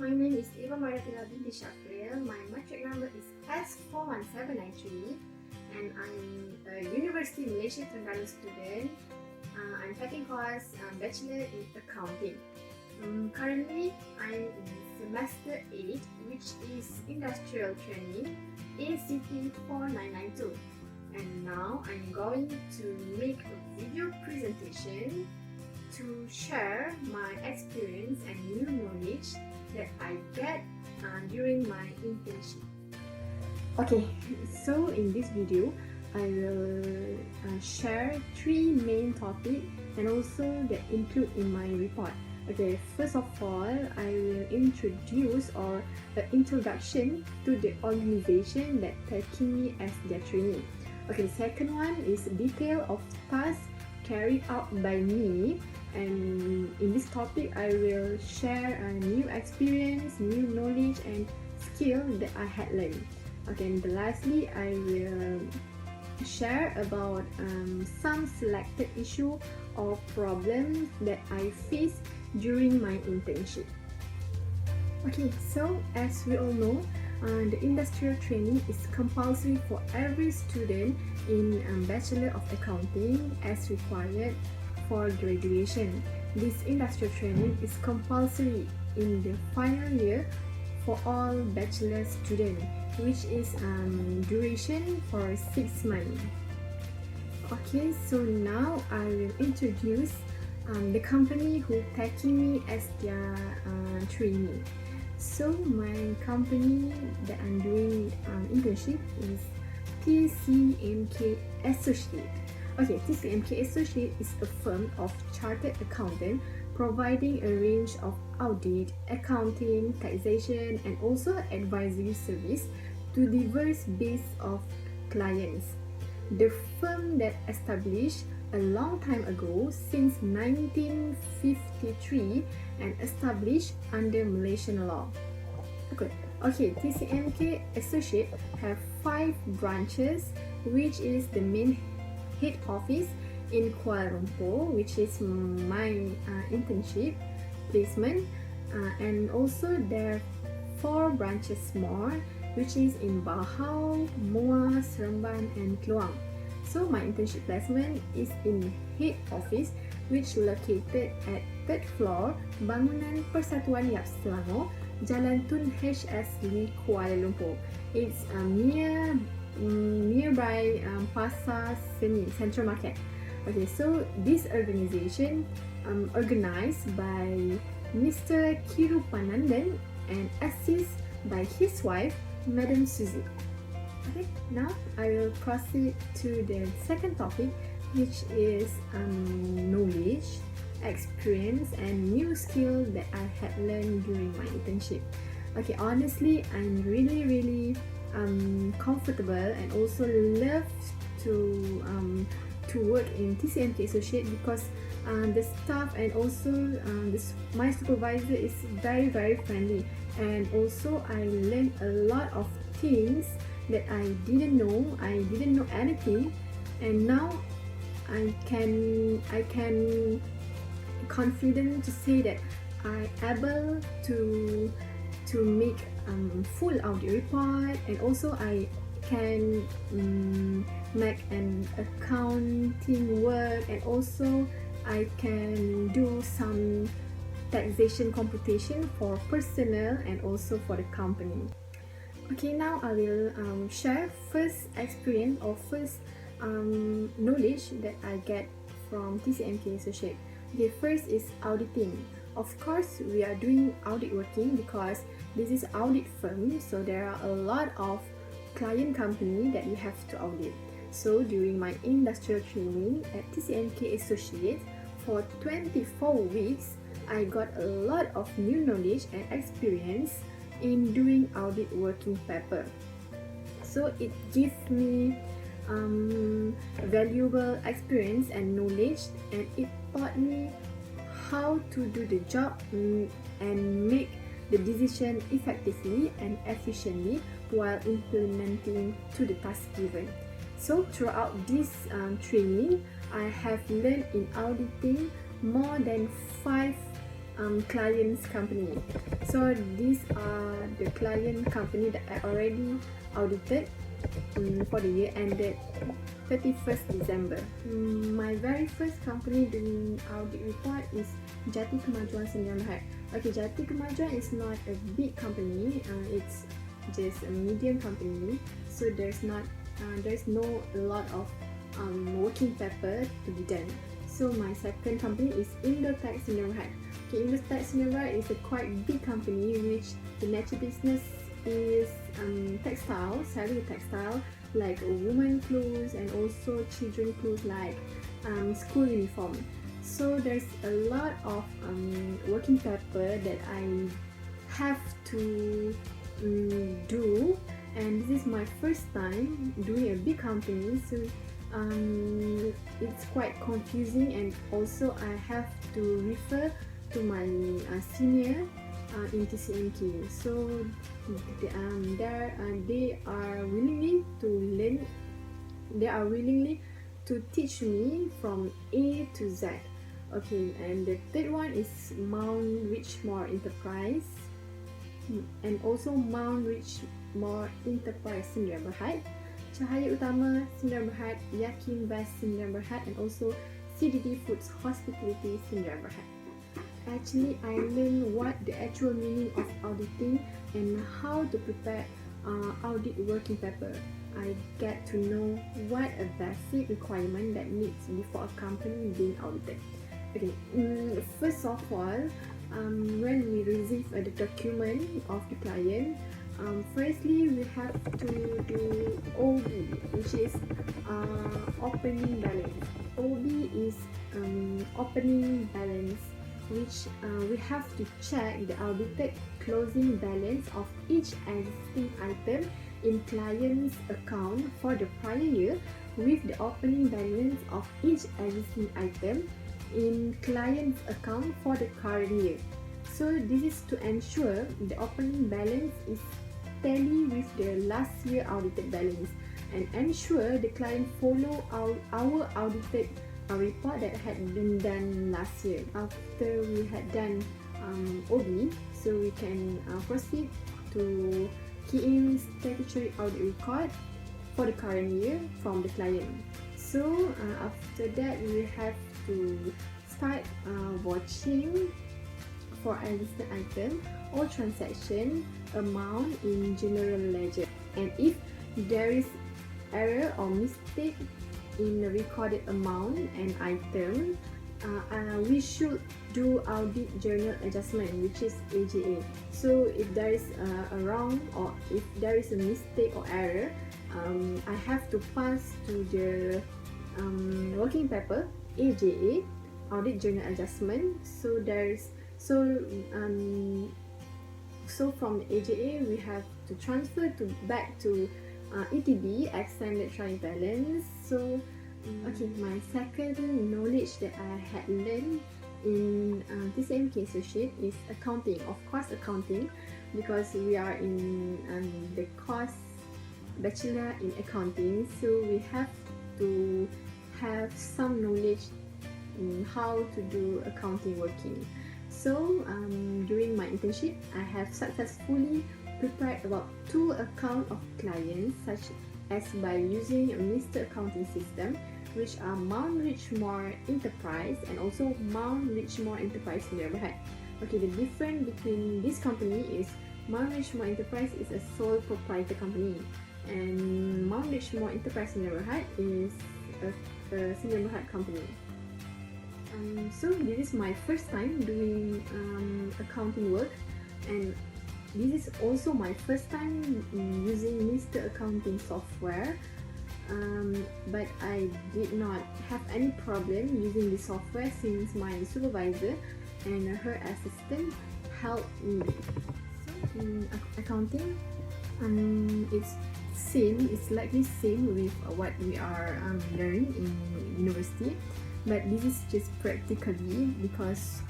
my name is Eva Maratila binti Shafril. My matric number is S41793 and I'm a University Malaysia Terengganu student. I'm taking course Bachelor in Accounting. Currently, I'm in semester 8, which is Industrial Training ACT 4992. And now I'm going to make a video presentation to share my experience and new knowledge that I get during my internship. Okay, so in this video, I will share 3 main topics and also that include in my report. Okay, first of all, I will introduce or the introduction to the organization that taking me as their trainee. Okay, the second one is detail of tasks carried out by me, and in this topic I will share a new experience, new knowledge and skill that I had learned. Okay, and lastly I will share about some selected issue or problems that I faced during my internship. Okay, so as we all know, the industrial training is compulsory for every student in Bachelor of Accounting as required for graduation. This industrial training is compulsory in the final year for all bachelor students, which is duration for 6 months. Okay, so now I will introduce the company who taking me as their trainee. So my company that I'm doing internship is TCMK Associate. Okay, TCMK Associate is a firm of chartered accountant providing a range of audit, accounting, taxation and also advisory service to diverse base of clients. The firm that established a long time ago since 1953 and established under Malaysian law. Okay, TCMK Associate have 5 branches, which is the main head office in Kuala Lumpur, which is my internship placement, and also there are 4 branches more, which is in Bahau, Muar, Seremban and Keluang. So my internship placement is in head office, which located at 3rd floor Bangunan Persatuan Yap Selangor, Jalan Tun HS Lee, Kuala Lumpur. It's nearby Pasar Seni Central Market. Okay, so this organization organized by Mr. Kirupanandan and assisted by his wife, Madam Suzy. Okay, now I will proceed to the second topic, which is knowledge, experience and new skill that I had learned during my internship. Okay, honestly, I'm really comfortable and also love to work in TCMK Associate because the staff and also my supervisor is very friendly, and also I learned a lot of things that I didn't know. I didn't know anything, and now I can confident to say that I able to make full audit report, and also I can make an accounting work, and also I can do some taxation computation for personnel and also for the company. Okay, now I will share first experience or first knowledge that I get from TCMK Associate. The first is auditing. Of course, we are doing audit working because this is audit firm, so there are a lot of client company that we have to audit. So during my industrial training at TCMK Associate for 24 weeks, I got a lot of new knowledge and experience in doing audit working paper. So it gives me valuable experience and knowledge, and it taught me how to do the job and make the decision effectively and efficiently while implementing to the task given. So throughout this training, I have learned in auditing more than 5 client's company. So these are the client company that I already audited for the year ended 31st December. My very first company doing audit report is Jati Kemajuan Sdn Bhd. Okay, Jati Kemajuan is not a big company, it's just a medium company, so there's no a lot of working paper to be done. So my second company is Indotech Sdn Bhd. Okay, Indotech Sdn Bhd is a quite big company which the nature business is textile, selling textile like women clothes and also children clothes like school uniform. So there's a lot of working paper that I have to do, and this is my first time doing a big company, so it's quite confusing, and also I have to refer to my senior in TCMK. So they are willingly to learn. They are willingly to teach me from A to Z. Okay, and the third one is Mount Richmore Enterprise, and also Mount Richmore Enterprise Sdn Bhd, Cahaya Utama Sdn Bhd, Yakin Best Sdn Bhd, and also CDD Foods Hospitality Sdn Bhd. Actually, I learned what the actual meaning of auditing and how to prepare audit working paper. I get to know what a basic requirement that needs before a company being audited. Okay, first of all, when we receive the document of the client, firstly we have to do OB, which is opening balance. OB is opening balance, which we have to check the audited closing balance of each existing item in client's account for the prior year with the opening balance of each existing item in client's account for the current year. So this is to ensure the opening balance is tally with the last year audited balance, and ensure the client follow our audited report that had been done last year. After we had done OB, so we can proceed to key in statutory audit record for the current year from the client. So after that, we have to start watching for a listed item or transaction amount in general ledger, and if there is error or mistake in the recorded amount and item, we should do audit journal adjustment, which is AJA. So if there is a wrong or if there is a mistake or error, I have to pass to the working paper AJA, audit journal adjustment. So from AJA we have to transfer back to ETB, extended trial balance. So okay, my second knowledge that I had learned in TCMK Associate is accounting. Of course, accounting, because we are in the course Bachelor in Accounting, so we have to have some knowledge in how to do accounting working. So during my internship, I have successfully prepared about 2 accounts of clients, such as by using a Mr. Accounting system, which are Mount Richmore Enterprise and also Mount Richmore Enterprise Sdn Bhd. Okay, the difference between this company is Mount Richmore Enterprise is a sole proprietor company, and Mount Richmore Enterprise Sdn Bhd is a Sdn Bhd company. So this is my first time doing accounting work, and this is also my first time using Mr. Accounting software, but I did not have any problem using the software since my supervisor and her assistant helped me. So in accounting, it's likely same with what we are learning in university, but this is just practically because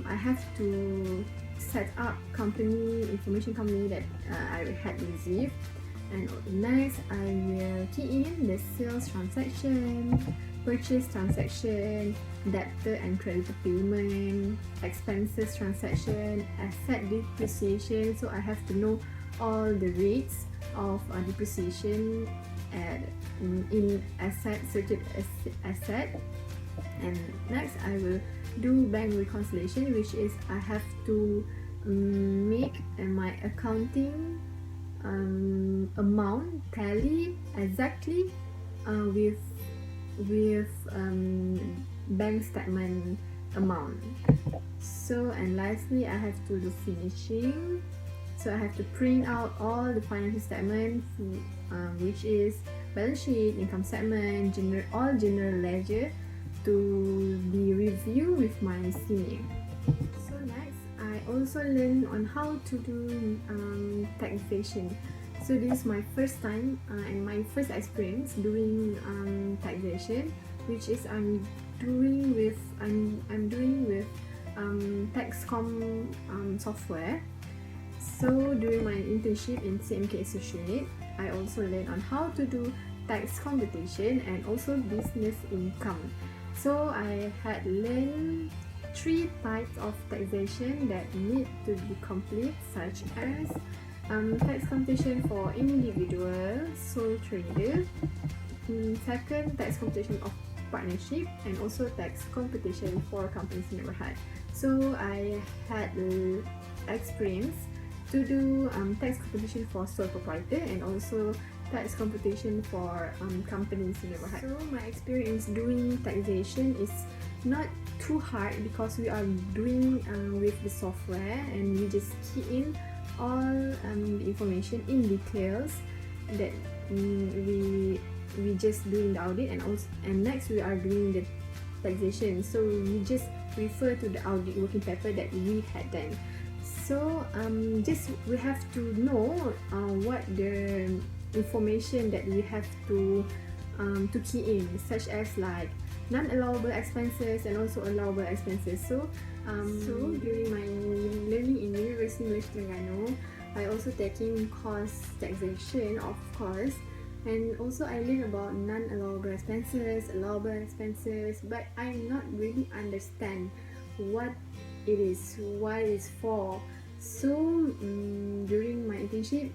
I have to set up information company that I had received, and next I will key in the sales transaction, purchase transaction, debtor and creditor payment, expenses transaction, asset depreciation. So I have to know all the rates of depreciation in asset, certain asset. And next I will do bank reconciliation, which is I have to make my accounting amount tally exactly with bank statement amount. So, and lastly I have to do finishing. So I have to print out all the financial statement, which is balance sheet, income statement, all general ledger, to be reviewed with my senior. So next, I also learned on how to do taxation. So this is my first time and my first experience doing taxation, which is I'm doing with Taxcom software. So during my internship in CMK Associate, I also learned on how to do tax computation and also business income. So I had learned 3 types of taxation that need to be complete, such as tax computation for individual, sole trader, second, tax computation of partnership, and also tax computation for companies in neighborhood. So I had experience to do tax computation for sole proprietor and also tax computation for companies in neighborhood. So my experience doing taxation is not too hard because we are doing with the software and we just key in all the information in details that we just doing the audit, and next we are doing the taxation. So we just refer to the audit working paper that we had done. So just we have to know what the information that we have to key in, such as like non-allowable expenses and also allowable expenses. So during my learning in University Malaysia Terengganu, I also taking course taxation, of course, and also I learned about non-allowable expenses, allowable expenses, but I not really understand what it is, what it's for. So during my internship,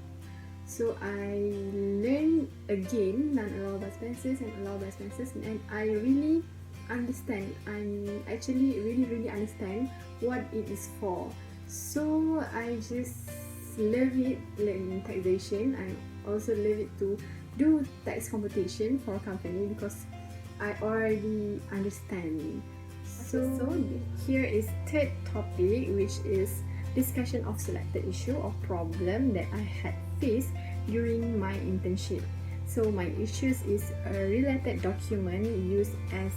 so I learned again non-allowable expenses and allowable expenses, and I really understand. I actually really understand what it is for. So I just love it, learning taxation. I also love it to do tax computation for a company because I already understand. So here is third topic, which is discussion of selected issue or problem that I had faced during my internship. So my issues is a related document used as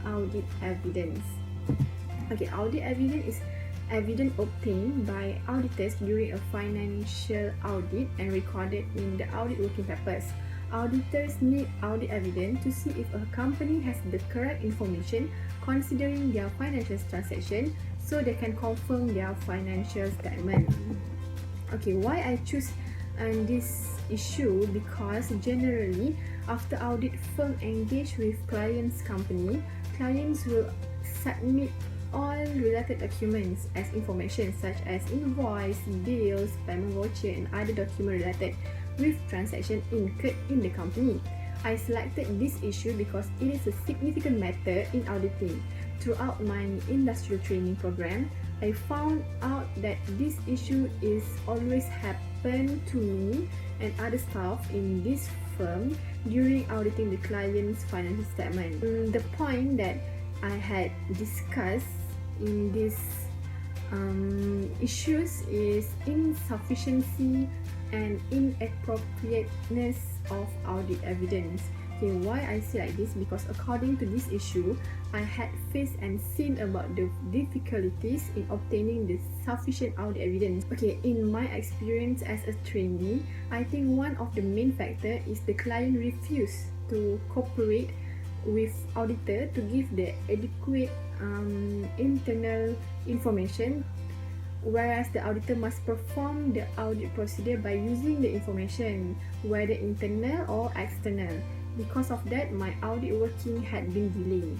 audit evidence. Okay, audit evidence is evidence obtained by auditors during a financial audit and recorded in the audit working papers. Auditors need audit evidence to see if a company has the correct information considering their financial transaction, so they can confirm their financial statement. Okay, why I choose this issue? Because generally, after audit firm engage with client's company, clients will submit all related documents as information such as invoice, bills, payment voucher, and other documents related with transaction incurred in the company. I selected this issue because it is a significant matter in auditing. Throughout my industrial training program, I found out that this issue is always happen to me and other staff in this firm during auditing the client's financial statement. The point that I had discussed in this issues is insufficiency and inappropriateness of audit evidence. Okay, why I say like this? Because according to this issue, I had faced and seen about the difficulties in obtaining the sufficient audit evidence. Okay, in my experience as a trainee, I think one of the main factor is the client refuse to cooperate with auditor to give the adequate internal information, whereas the auditor must perform the audit procedure by using the information, whether internal or external. because of that, my audit working had been delayed.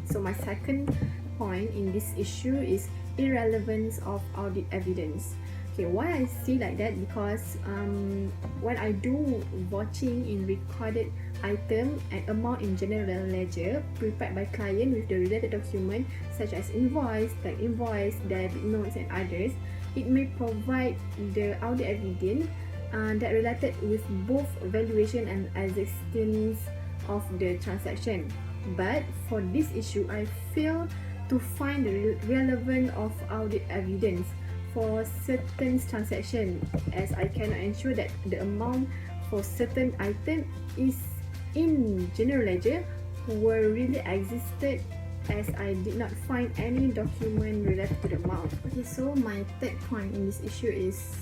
So my second point in this issue is irrelevance of audit evidence. Okay, why I say like that? Because when I do watching in recorded item and amount in general ledger prepared by client with the related document such as invoice, tax invoice, debit notes and others, it may provide the audit evidence that related with both valuation and existence of the transaction. But for this issue, I fail to find the relevance of audit evidence for certain transaction, as I cannot ensure that the amount for certain item is in general ledger were really existed, as I did not find any document related to the amount. Okay, so my third point in this issue is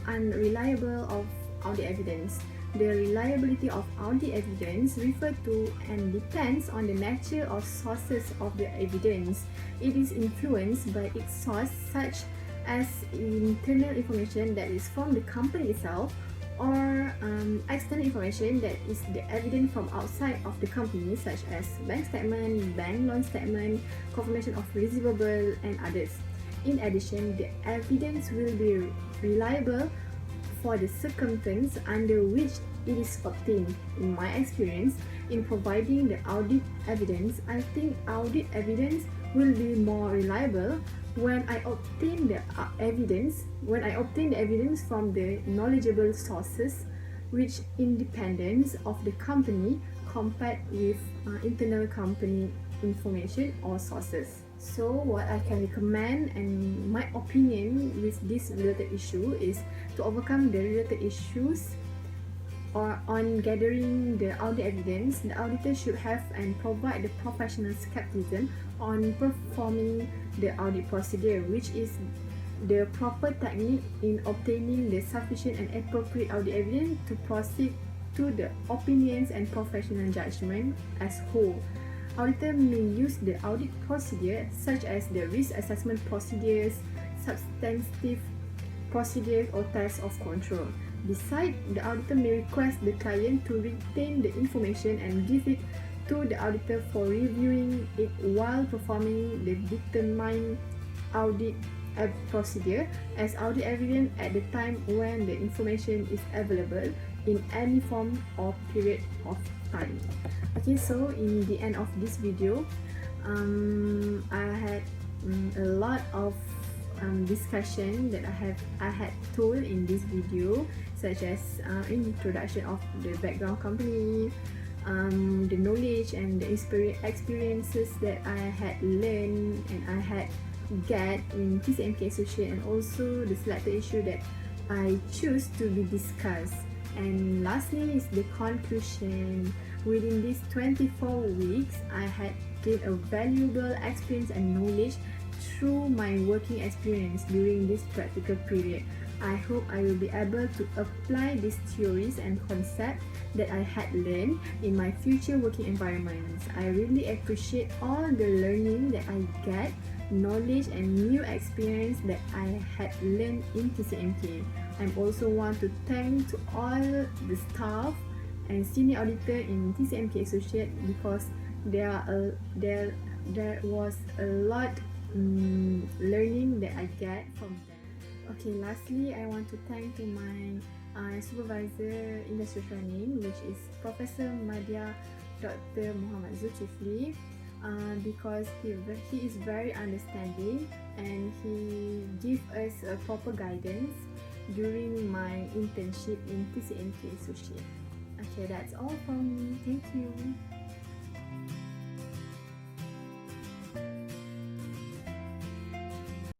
unreliable of audit evidence. The reliability of audit evidence refers to and depends on the nature of sources of the evidence. It is influenced by its source, such as internal information that is from the company itself, or external information that is the evidence from outside of the company, such as bank statement, bank loan statement, confirmation of receivable and others. In addition, the evidence will be reliable for the circumstance under which it is obtained. In my experience, in providing the audit evidence, I think audit evidence will be more reliable when I obtain the evidence from the knowledgeable sources, which independence of the company compared with internal company information or sources. So what I can recommend and my opinion with this related issue is to overcome the related issues or on gathering the audit evidence. The auditor should have and provide the professional skepticism on performing the audit procedure, which is the proper technique in obtaining the sufficient and appropriate audit evidence to proceed to the opinions and professional judgment as whole. Auditor may use the audit procedure such as the risk assessment procedures, substantive procedures or tests of control. Besides, the auditor may request the client to retain the information and give it to the auditor for reviewing it while performing the determined audit procedure as audit evidence at the time when the information is available in any form or period of time. Okay, so in the end of this video, I had a lot of discussion that I had told in this video, such as introduction of the background company, the knowledge and the experiences that I had learned and I had get in TCMK Associate, and also the selected issue that I choose to be discussed. And lastly is the conclusion. Within these 24 weeks, I had gained a valuable experience and knowledge through my working experience during this practical period. I hope I will be able to apply these theories and concepts that I had learned in my future working environments. I really appreciate all the learning that I get, knowledge and new experience that I had learned in TCMK. I also want to thank to all the staff and senior auditor in TCMK Associate, because there was a lot learning that I get from them. Okay, lastly, I want to thank to my supervisor industry training, which is Professor Madya Dr. Muhammad Zulkifli, because he is very understanding and he give us a proper guidance during my internship in TCMK Associate. Okay, that's all from me. Thank you.